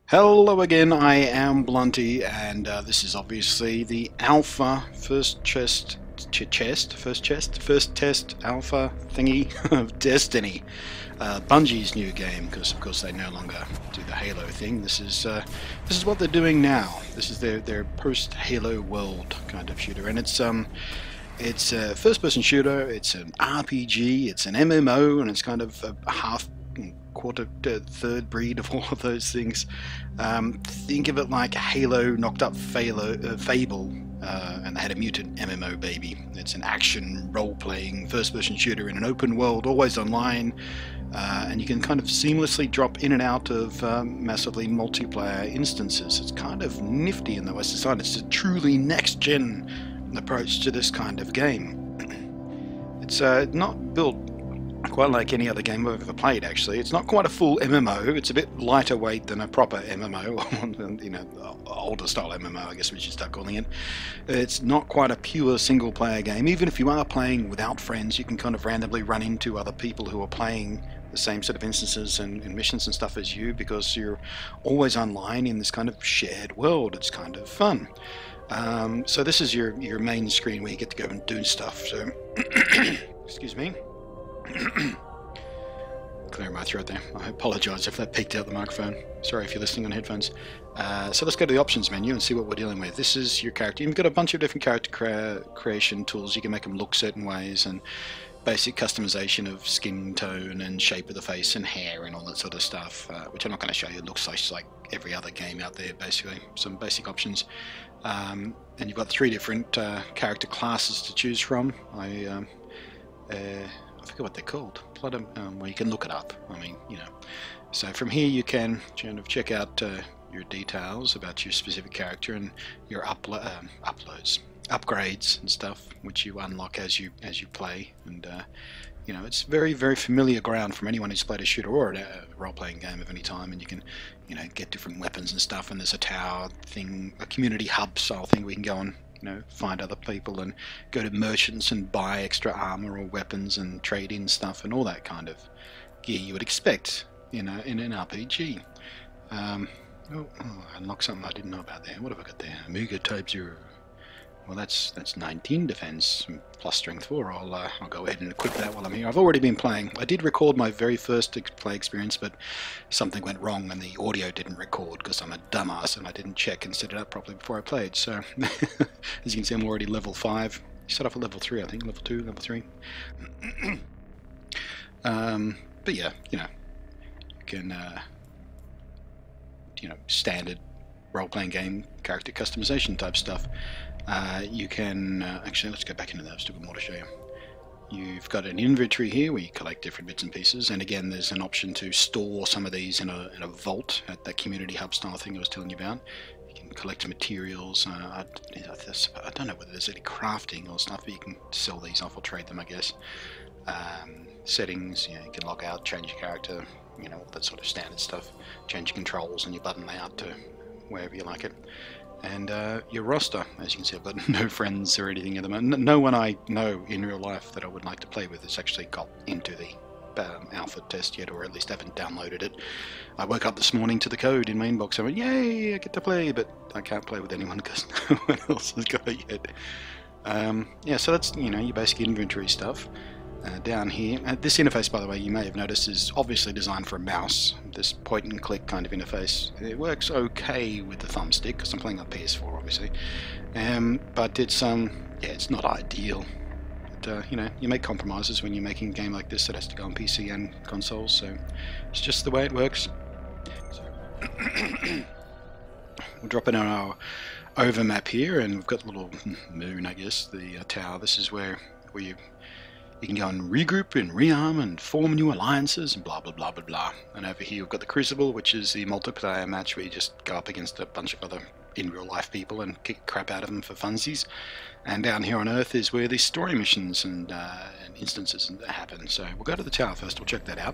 Hello again, I am Blunty, and this is obviously the alpha first test alpha thingy of Destiny, Bungie's new game, because of course they no longer do the Halo thing. This is what they're doing now. This is their post Halo world kind of shooter, and it's a first-person shooter. It's an RPG. It's an MMO, and it's kind of a half quarter third breed of all of those things. Think of it like Halo knocked up Fable, and they had a mutant MMO baby. It's an action role-playing first-person shooter in an open world, always online, and you can kind of seamlessly drop in and out of massively multiplayer instances. It's kind of nifty in the way it's designed. It's a truly next-gen approach to this kind of game. It's not built quite like any other game I've ever played, actually. It's not quite a full MMO. It's a bit lighter weight than a proper MMO, you know, older style MMO, I guess we should start calling it. It's not quite a pure single player game. Even if you are playing without friends, you can kind of randomly run into other people who are playing the same sort of instances and missions and stuff as you, because you're always online in this kind of shared world. It's kind of fun. So this is your main screen where you get to go and do stuff. So, excuse me. Clearing my throat there. I apologise if that peaked out the microphone. Sorry if you're listening on headphones. So let's go to the options menu and see what we're dealing with. This is your character. You've got a bunch of different character creation tools. You can make them look certain ways, and basic customization of skin tone and shape of the face and hair and all that sort of stuff, which I'm not going to show you. It looks like every other game out there, basically. Some basic options. And you've got 3 different character classes to choose from. I forget what they're called. Well, you can look it up. I mean, you know. So from here you can kind of check out your details about your specific character and your upgrades and stuff, which you unlock as you play. And you know, it's very, very familiar ground from anyone who's played a shooter or a role-playing game of any time. And you can, you know, get different weapons and stuff. And there's a tower thing, a community hub style thing we can go on. You know, find other people and go to merchants and buy extra armor or weapons and trade in stuff and all that kind of gear you would expect, you know, in an RPG. I unlocked something I didn't know about there. What have I got there? Amiga Type 0. Well, that's 19 defense plus strength 4. I'll go ahead and equip that while I'm here. I've already been playing. I did record my very first play experience, but something went wrong and the audio didn't record because I'm a dumbass and I didn't check and set it up properly before I played. So, as you can see, I'm already level 5. You start off at level 3, I think. Level 2, level 3. But yeah, you know, you can, you know, standard role-playing game character customization type stuff. You can actually, let's go back into that. I've still got more to show you. You've got an inventory here where you collect different bits and pieces, and again there's an option to store some of these in a vault at that community hub style thing I was telling you about. You can collect materials. I don't know whether there's any crafting or stuff, but you can sell these off or trade them, I guess. Settings, you know, you can log out, change your character, you know, all that sort of standard stuff. Change your controls and your button layout to wherever you like it. And your roster, as you can see, I've got no friends or anything at the moment. No one I know in real life that I would like to play with has actually got into the alpha test yet, or at least haven't downloaded it. I woke up this morning to the code in my inbox. I went, yay, I get to play, but I can't play with anyone because no one else has got it yet. Yeah, so that's, you know, your basic inventory stuff. Down here, this interface, by the way, you may have noticed is obviously designed for a mouse. This point and click kind of interface. It works okay with the thumbstick because I'm playing on PS4, obviously. But it's yeah, it's not ideal. But, you know, you make compromises when you're making a game like this that has to go on PC and consoles. So it's just the way it works. So we'll drop in on our over map here, and we've got the little moon, I guess, the tower. This is where you can go and regroup and rearm and form new alliances and blah blah blah blah blah. And over here we've got the Crucible, which is the multiplayer match where you just go up against a bunch of other in real life people and kick crap out of them for funsies. And down here on Earth is where these story missions and instances happen. So we'll go to the tower first, we'll check that out.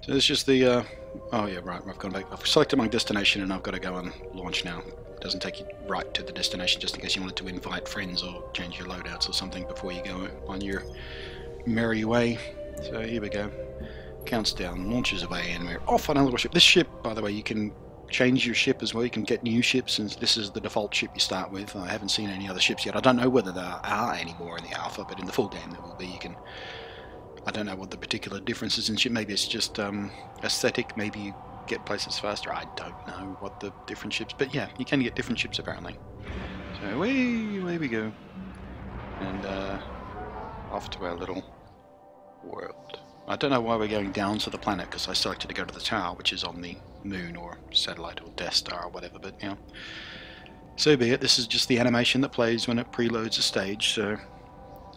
So there's just the, oh yeah, right, I've gone back. I've selected my destination and I've got to go and launch now. It doesn't take you right to the destination, just in case you wanted to invite friends or change your loadouts or something before you go on your merry way. So here we go. Counts down, launches away, and we're off on a little ship. This ship, by the way, you can change your ship as well. You can get new ships, and this is the default ship you start with. I haven't seen any other ships yet. I don't know whether there are any more in the alpha, but in the full game there will be. You can. I don't know what the particular differences in ship. Maybe it's just aesthetic. Maybe you get places faster. I don't know what the different ships. But yeah, you can get different ships apparently. So away we go, and off to our little world. I don't know why we're going down to the planet, because I selected to go to the tower, which is on the moon or satellite or Death Star or whatever, but you know, so be it. This is just the animation that plays when it preloads a stage, so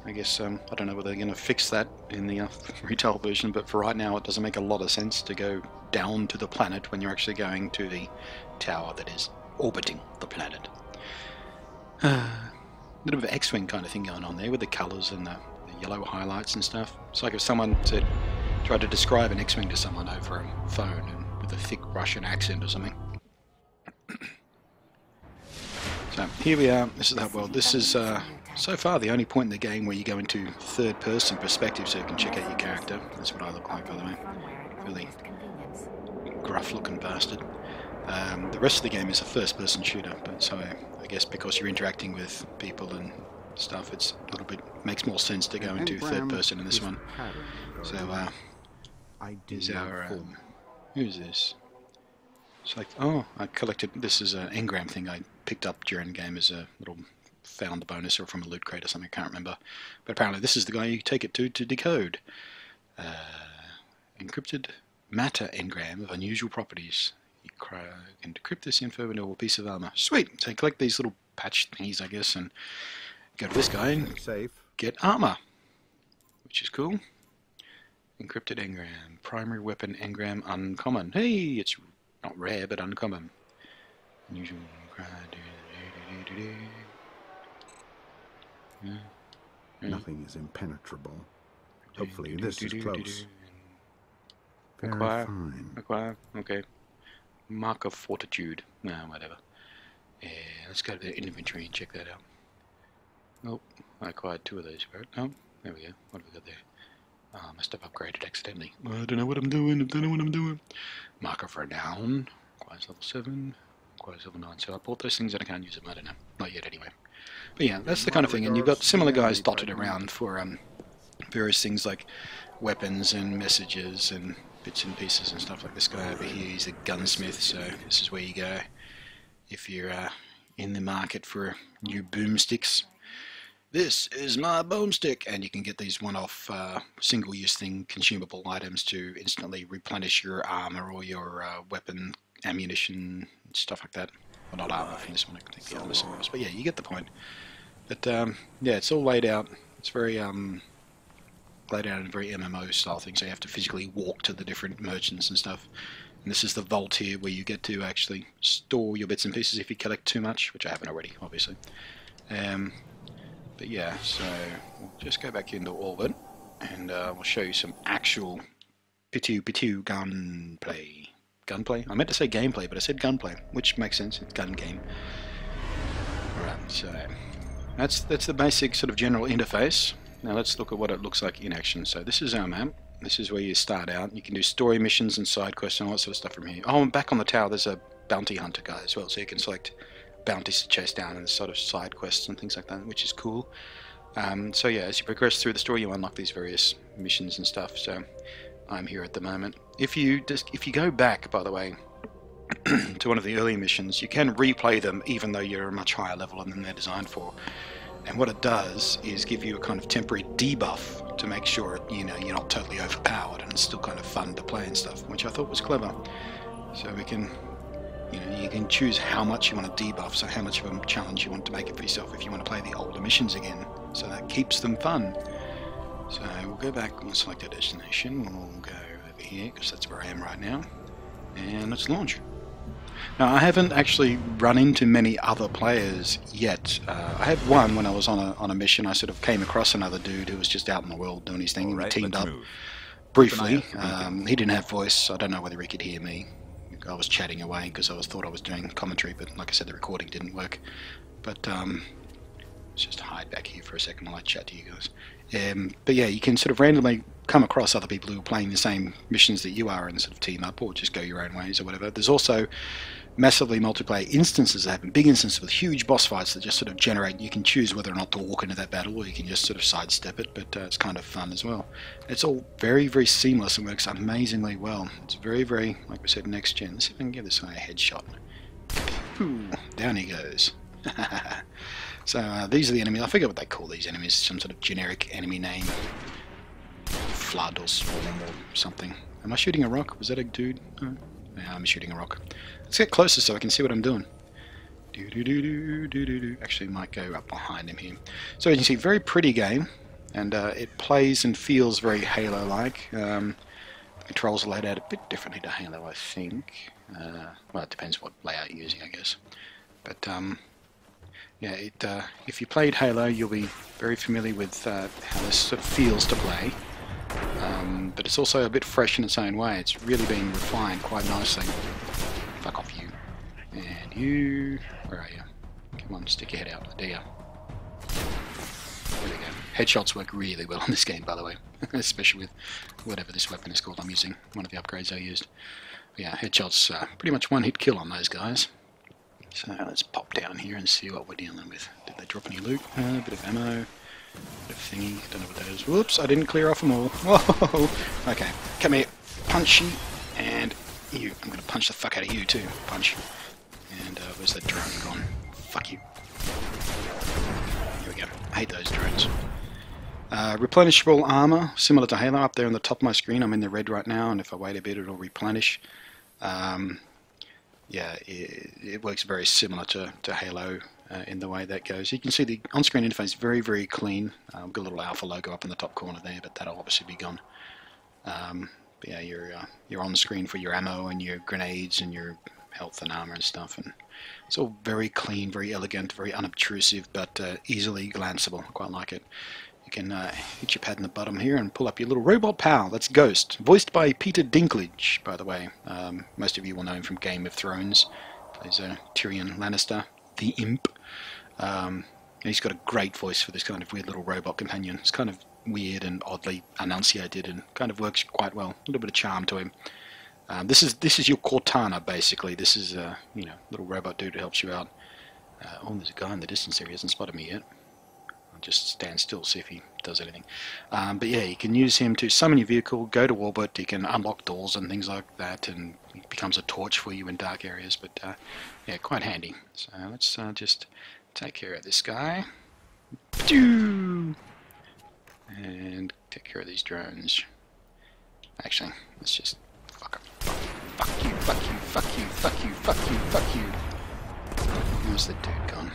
I guess I don't know whether they're going to fix that in the retail version, but for right now it doesn't make a lot of sense to go down to the planet when you're actually going to the tower that is orbiting the planet. Bit of an X-Wing kind of thing going on there with the colours and the yellow highlights and stuff. It's like if someone tried to describe an X-Wing to someone over a phone and with a thick Russian accent or something. So here we are. This is that world. This is so far the only point in the game where you go into third-person perspective, so you can check out your character. That's what I look like, by the way. Really gruff-looking bastard. The rest of the game is a first-person shooter, but so I guess because you're interacting with people and stuff, it's a little bit makes more sense to go into third person in this one. So is our who's this? It's like, oh, I collected, this is an engram thing I picked up during the game as a little found bonus or from a loot crate or something, I can't remember, but apparently this is the guy you take it to decode. Encrypted matter engram of unusual properties. You can decrypt this info into a piece of armor. Sweet! So you collect these little patch thingies, I guess, and go to this guy and get armor, which is cool. Encrypted engram, primary weapon engram, uncommon. Hey, it's not rare, but uncommon. Unusual. Nothing is impenetrable. Hopefully this is close. Very fine. Acquire. Okay. Mark of fortitude. No, whatever. Yeah, let's go to the inventory and check that out. Oh, I acquired 2 of those. Oh, there we go. What have we got there? Oh, I must have upgraded accidentally. I don't know what I'm doing. I don't know what I'm doing. Marker for a noun. Requires level 7. Requires level 9. So I bought those things and I can't use them. I don't know. Not yet anyway. But yeah, that's the kind of thing. And you've got similar guys dotted around for various things like weapons and messages and bits and pieces and stuff. Like this guy over here, he's a gunsmith. So this is where you go if you're in the market for new boomsticks. This is my boomstick, and you can get these one-off single-use thing consumable items to instantly replenish your armor or your weapon, ammunition, stuff like that. Well, not armor from this one, I can take the armor somewhere else, but yeah, you get the point. But yeah, it's all laid out. It's very laid out in a very MMO style thing, so you have to physically walk to the different merchants and stuff. And this is the vault here where you get to actually store your bits and pieces if you collect too much, which I haven't already, obviously. But yeah, so we'll just go back into orbit, and we'll show you some actual pitu gunplay. Gunplay? I meant to say gameplay, but I said gunplay, which makes sense. It's gun game. Alright, so that's the basic sort of general interface. Now let's look at what it looks like in action. So this is our map. This is where you start out. You can do story missions and side quests and all that sort of stuff from here. Oh, and back on the tower there's a bounty hunter guy as well, so you can select bounties to chase down and sort of side quests and things like that, which is cool. So yeah, as you progress through the story, you unlock these various missions and stuff. So I'm here at the moment. If you go back, by the way, to one of the earlier missions, you can replay them even though you're a much higher level than they're designed for. And what it does is give you a kind of temporary debuff to make sure you're not totally overpowered and it's still kind of fun to play and stuff, which I thought was clever. So we can, you can choose how much you want to debuff, so how much of a challenge you want to make it for yourself if you want to play the older missions again. So that keeps them fun. So we'll go back, we'll select our destination, we'll go over here because that's where I am right now, and let's launch. Now I haven't actually run into many other players yet. I had one when I was on a mission. I sort of came across another dude who was just out in the world doing his thing, and we teamed up briefly. He didn't have voice, I don't know whether he could hear me. I was chatting away because I thought I was doing commentary, but like I said, the recording didn't work. But let's just hide back here for a second while I chat to you guys. But yeah, you can sort of randomly come across other people who are playing the same missions that you are and sort of team up or just go your own ways or whatever. There's also massively multiplayer instances that happen, big instances with huge boss fights that just sort of generate. You can choose whether or not to walk into that battle, or you can just sort of sidestep it, but it's kind of fun as well. It's all very, very seamless and works amazingly well. It's very, very, like we said, next gen. Let's see if I can give this guy a headshot. Ooh, down he goes. So these are the enemies. I forget what they call these enemies. Some sort of generic enemy name. Flood or Swarm or something. Am I shooting a rock? Was that a dude? Oh. Yeah, I'm shooting a rock. Let's get closer so I can see what I'm doing. Actually, might go up behind him here. So you can see, very pretty game, and it plays and feels very Halo-like. The controls are laid out a bit differently to Halo, I think. Well, it depends what layout you're using, I guess. But yeah, if you played Halo, you'll be very familiar with how this sort of feels to play. But it's also a bit fresh in its own way. It's really being refined quite nicely. Fuck off, you. And you... Where are you? Come on, stick your head out. There you are. There we go. Headshots work really well in this game, by the way. Especially with whatever this weapon is called I'm using. One of the upgrades I used. But yeah, headshots pretty much one-hit kill on those guys. So let's pop down here and see what we're dealing with. Did they drop any loot? A bit of ammo. Bit of thingy, don't know what that is. Whoops, I didn't clear off them all. Whoa! Okay, come here, punchy, and you. I'm gonna punch the fuck out of you too. Punch. And where's that drone gone? Fuck you. Here we go. I hate those drones. Replenishable armor, similar to Halo, up there on the top of my screen. I'm in the red right now, and if I wait a bit, it'll replenish. Yeah, it works very similar to Halo. In the way that goes. You can see the on-screen interface is very, very clean. We've got a little alpha logo up in the top corner there, but that'll obviously be gone. But yeah, you're on the screen for your ammo and your grenades and your health and armor and stuff, and it's all very clean, very elegant, very unobtrusive, but easily glanceable. I quite like it. You can hit your pad in the bottom here and pull up your little robot pal. That's Ghost, voiced by Peter Dinklage, by the way. Most of you will know him from Game of Thrones. Plays Tyrion Lannister, the Imp. And he's got a great voice for this kind of weird little robot companion. It's kind of weird and oddly enunciated and kind of works quite well. A little bit of charm to him. This is your Cortana, basically. This is a little robot dude who helps you out. Oh, there's a guy in the distance there. He hasn't spotted me yet. I'll just stand still, see if he does anything. But yeah, you can use him to summon your vehicle, go to orbit. You can unlock doors and things like that, and he becomes a torch for you in dark areas. But yeah, quite handy. So let's just take care of this guy. And take care of these drones. Actually, let's just fuck up. Fuck you, fuck you, fuck you, fuck you, fuck you, fuck you. Where's the dude gone?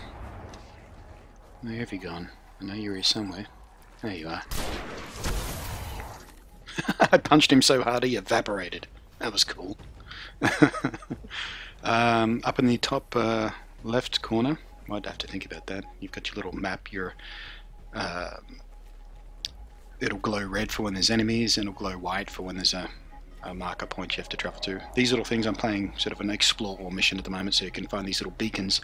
Where have you gone? I know you're here somewhere. There you are. I punched him so hard he evaporated. That was cool. Up in the top left corner, might have to think about that. You've got your little map. It'll glow red for when there's enemies, and it'll glow white for when there's a marker point you have to travel to. These little things, I'm playing sort of an explore mission at the moment, so you can find these little beacons,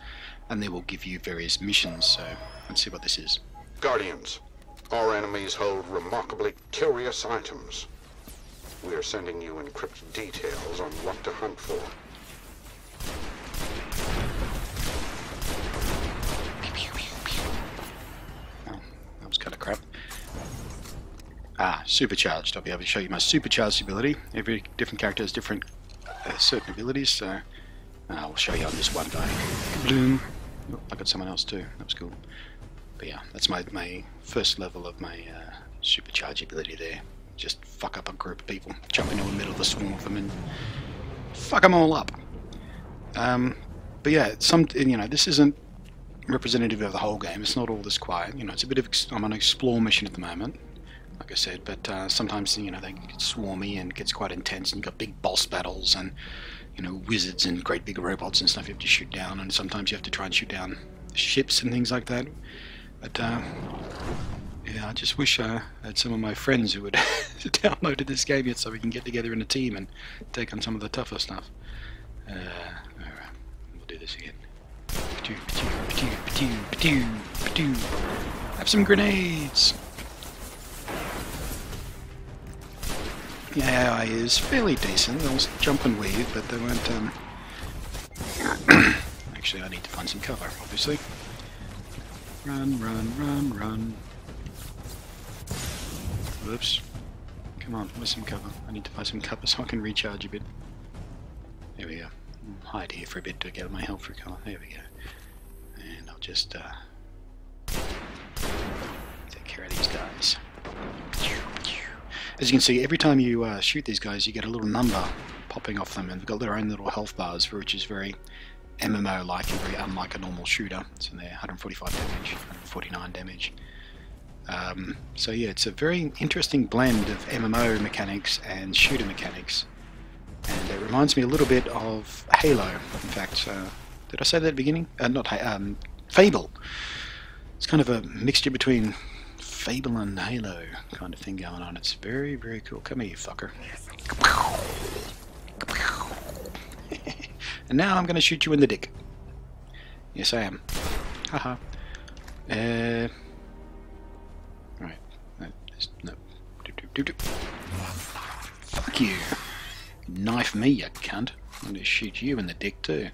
and they will give you various missions. So let's see what this is. Guardians, our enemies hold remarkably curious items. We are sending you encrypted details on what to hunt for. Oh, that was kind of crap. Supercharged. I'll be able to show you my supercharged ability. Every different character has different certain abilities, so I'll show you on this one guy. Bloom. Oh, I got someone else too. That was cool. But yeah, that's my first level of my supercharged ability there. Just fuck up a group of people, jump into the middle of the swarm of them and fuck them all up. But yeah, this isn't representative of the whole game. It's not all this quiet. It's a bit of I'm on an explore mission at the moment, like I said. But sometimes they get swarmy and it gets quite intense, and you've got big boss battles and wizards and great big robots and stuff you have to shoot down. And sometimes you have to try and shoot down ships and things like that. But yeah, I just wish I had some of my friends who had downloaded this game yet, so we can get together in a team and take on some of the tougher stuff. Alright, we'll do this again. Have some grenades! The AI is fairly decent. They'll jump and weave, but they won't... Actually, I need to find some cover, obviously. Run, run, run, run. Whoops. Come on, where's some cover? I need to find some cover so I can recharge a bit. There we go. I'll hide here for a bit to get my health recover. There we go. And I'll just take care of these guys. As you can see, every time you shoot these guys, you get a little number popping off them, and they've got their own little health bars, which is very MMO-like and very unlike a normal shooter. So they're 145 damage, 149 damage. So yeah, it's a very interesting blend of MMO mechanics and shooter mechanics, and it reminds me a little bit of Halo. In fact, did I say that at the beginning? Not Fable. It's kind of a mixture between Fable and Halo kind of thing going on. It's very, very cool. Come here, you fucker. And now I'm going to shoot you in the dick. Yes, I am. Haha. Right. No. Fuck you. Knife me, you cunt. I'm going to shoot you in the dick too.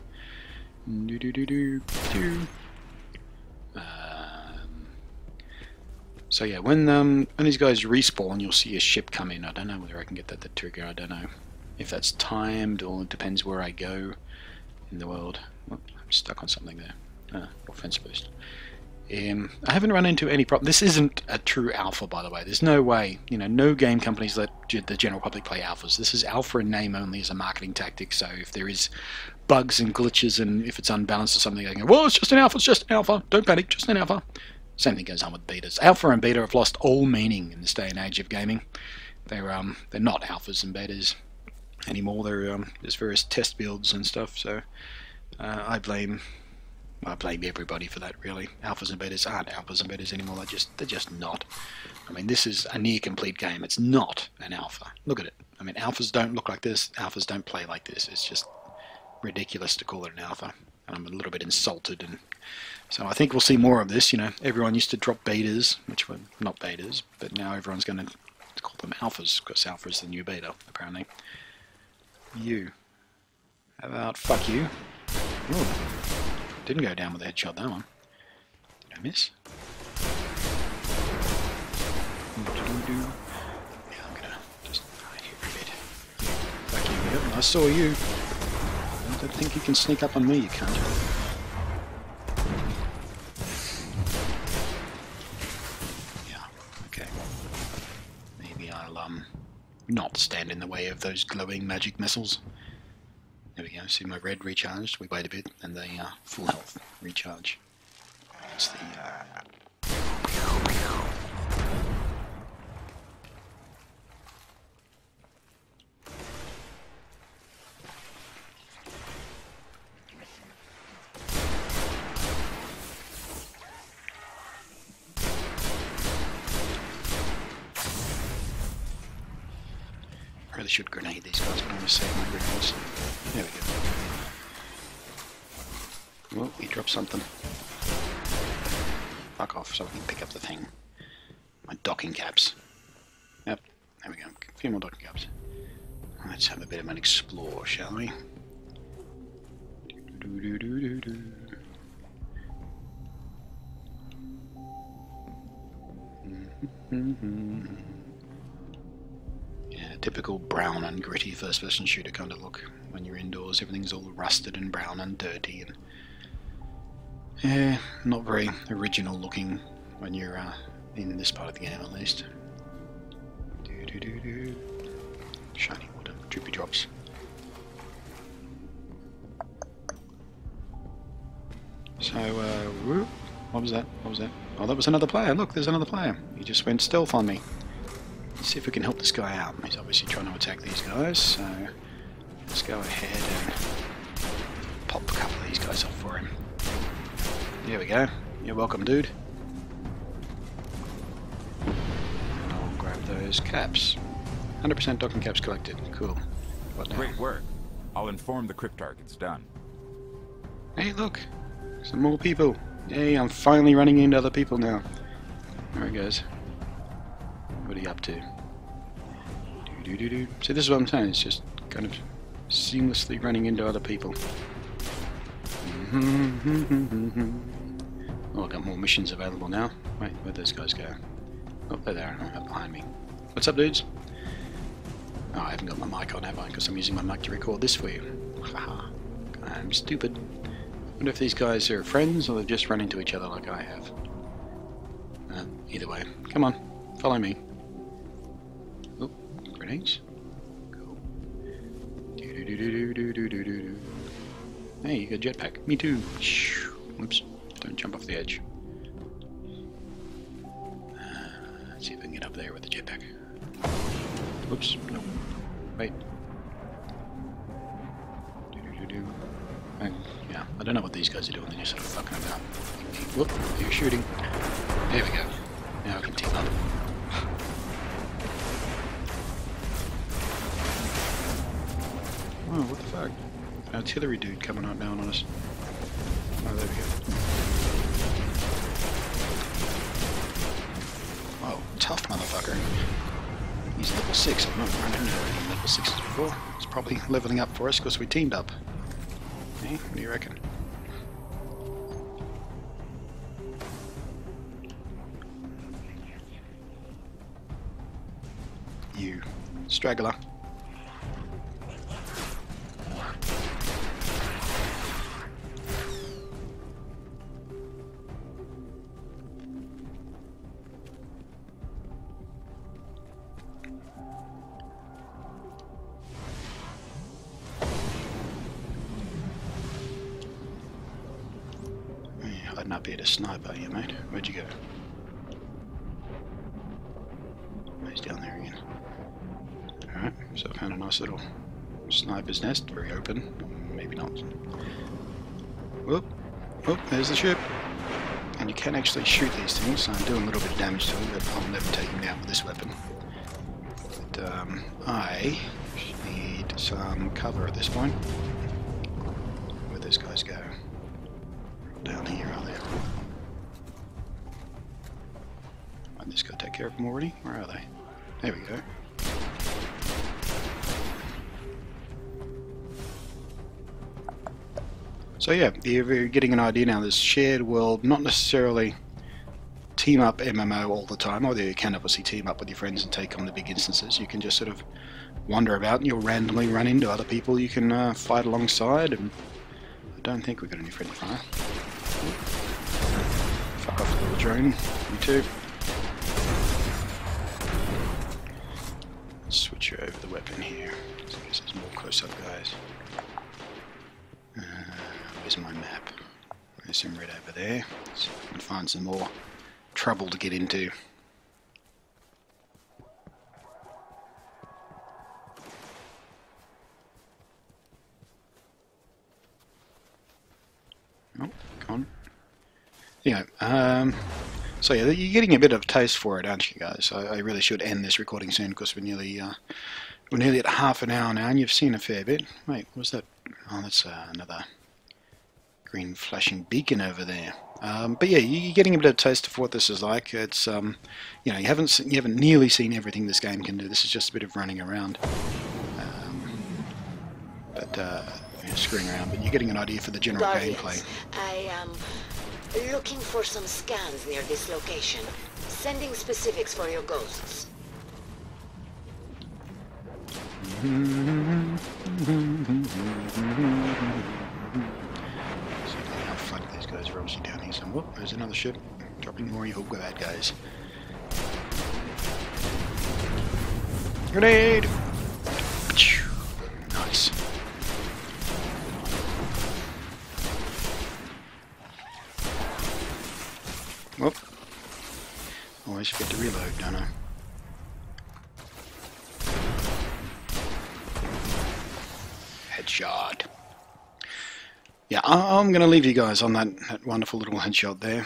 So yeah, when these guys respawn, you'll see a ship come in. I don't know whether I can get that the trigger. I don't know if that's timed or it depends where I go in the world. Oh, I'm stuck on something there. Offense boost. I haven't run into any problem. This isn't a true alpha, by the way. There's no way, no game companies let the general public play alphas. This is alpha in name only as a marketing tactic. So if there is bugs and glitches and if it's unbalanced or something, they go, well, it's just an alpha, it's just an alpha. Don't panic, just an alpha. Same thing goes on with betas. Alpha and beta have lost all meaning in this day and age of gaming. They're not alphas and betas anymore. There's various test builds and stuff. So I blame everybody for that, really. Alphas and betas aren't alphas and betas anymore. They're just not. I mean, this is a near complete game. It's not an alpha. Look at it. I mean, alphas don't look like this. Alphas don't play like this. It's just ridiculous to call it an alpha. And I'm a little bit insulted. And so I think we'll see more of this. Everyone used to drop betas, which were not betas, but now everyone's going to call them alphas because alpha is the new beta, apparently. You. How about fuck you? Ooh. Didn't go down with a headshot, that one. Did I miss? Yeah, I'm gonna just hide here for a bit. Fuck you, yep, I saw you. I don't think you can sneak up on me, you can't. Yeah, okay. Maybe I'll, not stand in the way of those glowing magic missiles. There we go, see my red recharged, we wait a bit, and the full health recharge. It's the I really should grenade these guys, but I'm going to save my grenades. There we go. Well, he dropped something. Fuck off so I can pick up the thing. My docking caps. Yep, there we go. A few more docking caps. Let's have a bit of an explore, shall we? Yeah, typical brown and gritty first-person shooter kind of look. When you're indoors, everything's all rusted and brown and dirty, and yeah, not very original looking when you're in this part of the game, at least. Shiny water, droopy drops. So, whoop. What was that? What was that? Oh, that was another player. Look, there's another player. He just went stealth on me. Let's see if we can help this guy out. He's obviously trying to attack these guys, so let's go ahead and pop a couple of these guys off for him. There we go. You're welcome, dude. And I'll grab those caps. 100% docking caps collected. Cool. What now? Great work. I'll inform the Cryptarch it's done. Hey, look. Some more people. Yay, I'm finally running into other people now. There he goes. What are you up to? Do-do-do-do. See, this is what I'm saying. It's just kind of seamlessly running into other people. Oh, I've got more missions available now. Wait, where'd those guys go? Oh, there they are, up behind me. What's up, dudes? Oh, I haven't got my mic on, have I? Because I'm using my mic to record this for you. Haha. I'm stupid. I wonder if these guys are friends or they've just run into each other like I have. Either way. Come on, follow me. Oh, grenades. Cool. Do-do-do-do-do-do-do-do. Hey, you got a jetpack. Me too. Whoops. Don't jump off the edge. Let's see if I can get up there with the jetpack. Whoops. No. Wait. Do-do-do-do. Yeah, I don't know what these guys are doing. They're just sort of fucking about. Whoop, you're shooting. There we go. Now I can team up. Oh, what the fuck? Artillery dude coming on down on us. Oh, there we go. Whoa, tough motherfucker. He's level 6. I've not run into any level 6s before. It's probably leveling up for us because we teamed up. Hey, what do you reckon? You straggler. I'd not be at a sniper here, mate. Where'd you go? He's down there again. Alright, so I found a nice little sniper's nest, very open. Maybe not. Whoop, whoop, there's the ship. And you can actually shoot these things, so I'm doing a little bit of damage to them, but I'll never take them down with this weapon. But I need some cover at this point. Where'd those guys go? Down here, are they? Might just go take care of them already? Where are they? There we go. So yeah, you're getting an idea now. This shared world, not necessarily team up MMO all the time, although you can obviously team up with your friends and take on the big instances. You can just sort of wander about and you'll randomly run into other people you can fight alongside. And I don't think we've got any friendly fire. Fuck off, little drone. Me too. Let's switch you over the weapon here. So I guess there's more close-up guys. Where's my map? There's some red over there. So I can find some more trouble to get into. Oh, gone. Yeah, so yeah, you're getting a bit of a taste for it, aren't you guys? I really should end this recording soon because we're nearly at half an hour now and you've seen a fair bit. Wait, what's that? Oh, that's another green flashing beacon over there. But yeah, you're getting a bit of a taste of what this is like. It's you know, you haven't nearly seen everything this game can do. This is just a bit of running around, screwing around. But you're getting an idea for the general gameplay. I am looking for some scans near this location. Sending specifics for your ghosts. See how front these guys are obviously down here somewhere. Oh, there's another ship dropping more evil bad guys. Grenade! Nice. Whoop. Always forget to reload, don't I? Headshot. Yeah, I'm going to leave you guys on that wonderful little headshot there,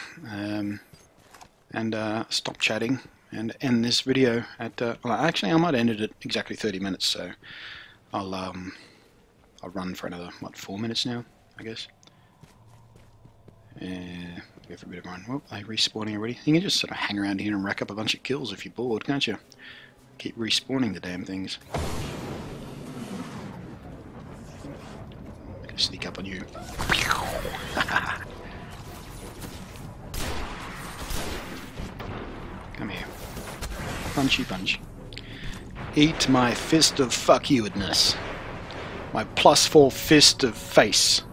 and stop chatting and end this video at. Well, actually, I might end it at exactly 30 minutes. So I'll run for another 4 minutes now, I guess. Go for a bit of run. Well, they're respawning already. You can just sort of hang around here and rack up a bunch of kills if you're bored, can't you? keep respawning the damn things. I'm gonna sneak up on you. Come here. Punchy punch. Eat my fist of fuck you-ness. My +4 fist of face.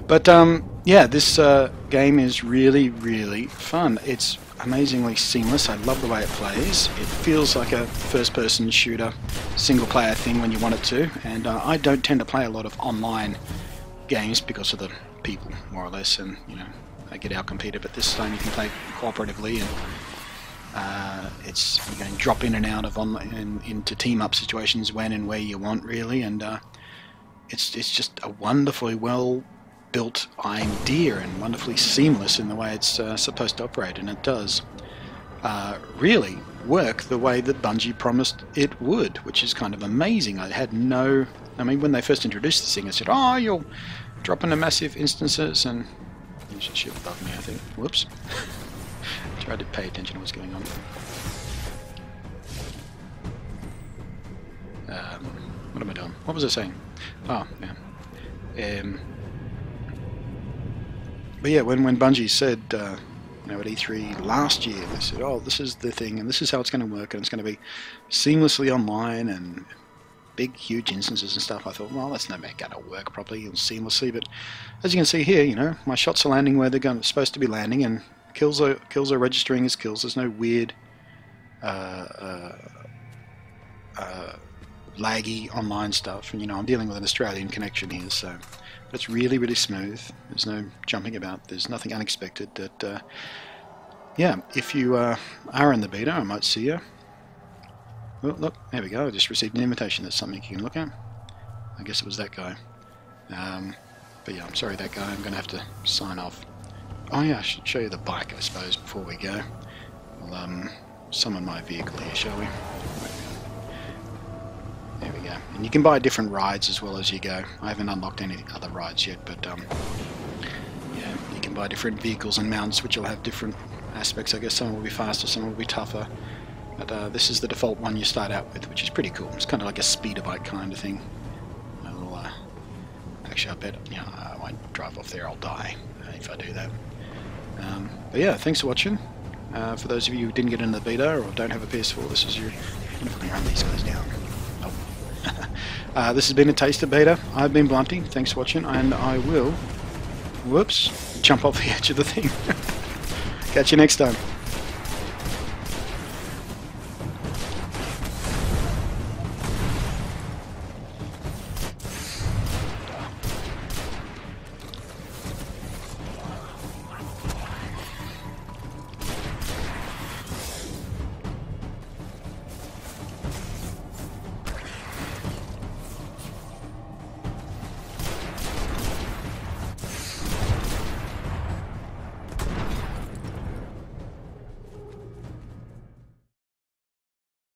But yeah, this game is really, really fun. It's amazingly seamless. I love the way it plays. It feels like a first-person shooter, single-player thing when you want it to. And I don't tend to play a lot of online games because of the people, more or less. And you know, I get out-competed. But this time you can play cooperatively, and you can drop in and out of into team-up situations when and where you want, really. And it's just a wonderfully well-built idea and wonderfully seamless in the way it's supposed to operate, and it does really work the way that Bungie promised it would, which is kind of amazing. I mean, when they first introduced this thing, I said, oh, you'll drop into massive instances, and there's a ship above me, I think. Whoops. Tried to pay attention to what's going on. What am I doing? What was I saying? Oh, yeah. But yeah, when Bungie said, you know, at E3 last year, they said, oh, this is the thing, and this is how it's going to work, and it's going to be seamlessly online, and big, huge instances and stuff, I thought, well, that's never going to work properly and seamlessly. But as you can see here, you know, my shots are landing where they're supposed to be landing, and kills are registering as kills. There's no weird laggy online stuff, and you know, I'm dealing with an Australian connection here, so it's really, really smooth. There's no jumping about. There's nothing unexpected. That yeah, if you are in the beta, I might see you. Well, look, there we go. I just received an invitation. That's something you can look at. I guess it was that guy. But yeah, I'm sorry, that guy. I'm going to have to sign off. Oh yeah, I should show you the bike, I suppose, before we go. We'll summon my vehicle here, shall we? There we go. And you can buy different rides as well as you go. I haven't unlocked any other rides yet, but yeah, you can buy different vehicles and mounts, which will have different aspects. I guess some will be faster, some will be tougher. But this is the default one you start out with, which is pretty cool. It's kind of like a speeder bike kind of thing. Actually, I bet, you know, I won't drive off there. I'll die if I do that. But yeah, thanks for watching. For those of you who didn't get into the beta or don't have a PS4, this is your... I wonder if I can run these guys down. This has been a taste of beta. I've been Blunty. Thanks for watching, and I will... Whoops. Jump off the edge of the thing. Catch you next time.